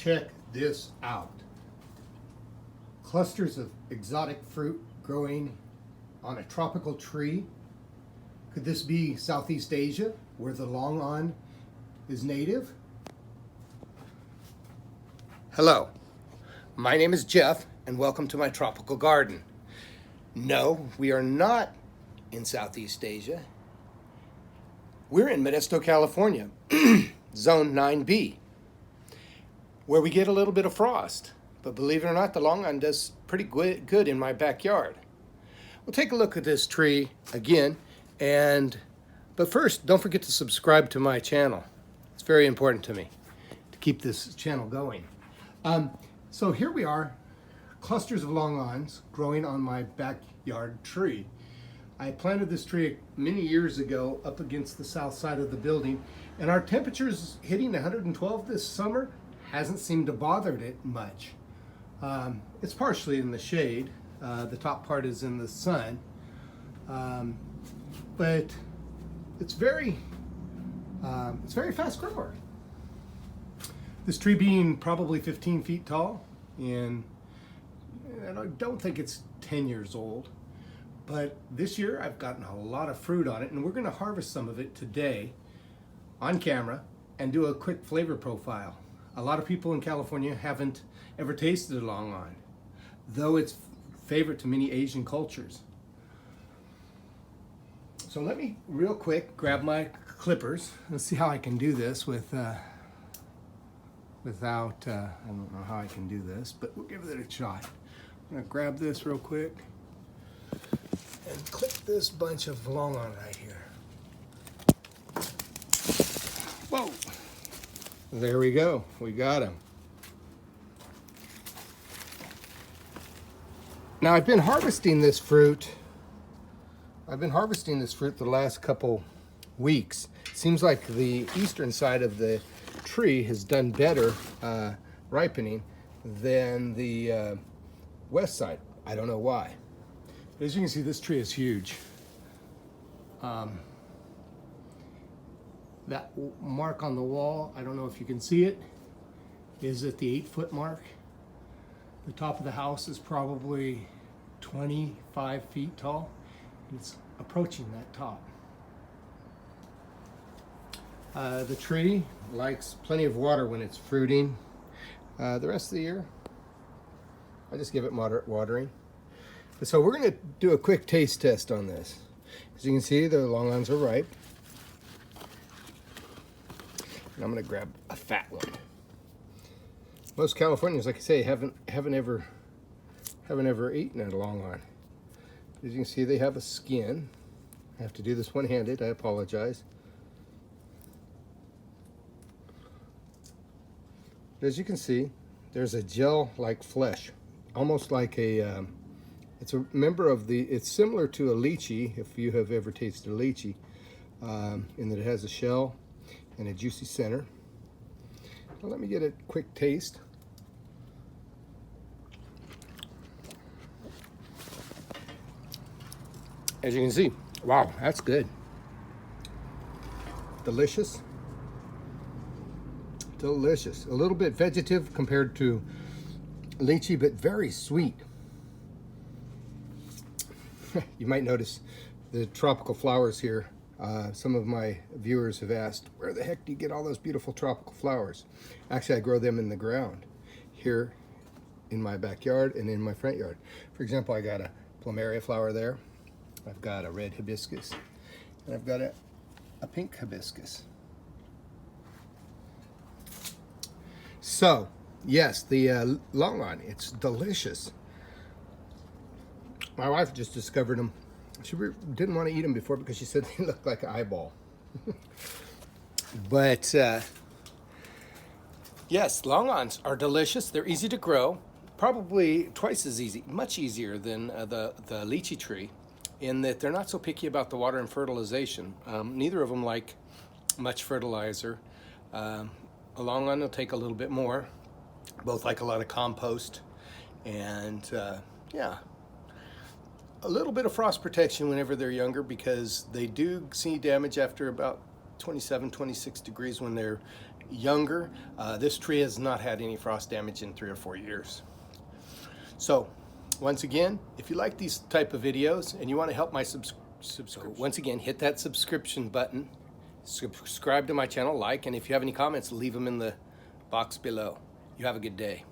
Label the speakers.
Speaker 1: Check this out. Clusters of exotic fruit growing on a tropical tree. Could this be Southeast Asia, where the longan is native? Hello, my name is Jeff, and welcome to my tropical garden. No, we are not in Southeast Asia. We're in Modesto, California, Zone 9B, where we get a little bit of frost. But believe it or not, the longan does pretty good in my backyard. We'll take a look at this tree again, but first, don't forget to subscribe to my channel. It's very important to me to keep this channel going. So here we are, clusters of longans growing on my backyard tree. I planted this tree many years ago up against the south side of the building, and our temperatures hitting 112 this summer hasn't seemed to bother it much. It's partially in the shade. The top part is in the sun, but it's very fast grower. This tree being probably 15 feet tall, and I don't think it's 10 years old. But this year I've gotten a lot of fruit on it, and we're going to harvest some of it today on camera and do a quick flavor profile. A lot of people in California haven't ever tasted a longan, though it's favorite to many Asian cultures. So let me real quick grab my clippers and see how I can do this without, I don't know how I can do this, but we'll give it a shot. I'm going to grab this real quick and clip this bunch of longan right here. Whoa! There we go. We got him. Now I've been harvesting this fruit. The last couple weeks. Seems like the eastern side of the tree has done better ripening than the west side. I don't know why. But as you can see, this tree is huge. That mark on the wall, I don't know if you can see it, is at the 8-foot mark. The top of the house is probably 25 feet tall. It's approaching that top. The tree likes plenty of water when it's fruiting. The rest of the year, I just give it moderate watering. So we're going to do a quick taste test on this. As you can see, the longans are ripe. And I'm going to grab a fat one. Most Californians, like I say, haven't ever eaten a longan. As you can see, they have a skin. I have to do this one-handed. I apologize. As you can see, there's a gel-like flesh, almost like a. It's a member of the. It's similar to a lychee, if you have ever tasted a lychee, in that it has a shell and a juicy center. Well, let me get a quick taste. As you can see, wow, that's good. Delicious. Delicious. A little bit vegetative compared to lychee, but very sweet. You might notice the tropical flowers here. Some of my viewers have asked, where the heck do you get all those beautiful tropical flowers? Actually, I grow them in the ground here in my backyard and in my front yard. For example, I got a plumeria flower there. I've got a red hibiscus, and I've got a pink hibiscus. So, yes, the longan, it's delicious. My wife just discovered them. She didn't want to eat them before because she said they looked like an eyeball. But, yes, longans are delicious. They're easy to grow. Probably twice as easy, much easier than the lychee tree, in that they're not so picky about the water and fertilization. Neither of them like much fertilizer. A longan will take a little bit more. Both like a lot of compost. And, yeah. A little bit of frost protection whenever they're younger, because they do see damage after about 27, 26 degrees when they're younger. This tree has not had any frost damage in 3 or 4 years. So once again, if you like these type of videos and you want to help my subscribe, once again, hit that subscription button, subscribe to my channel, like, and if you have any comments, leave them in the box below. You have a good day.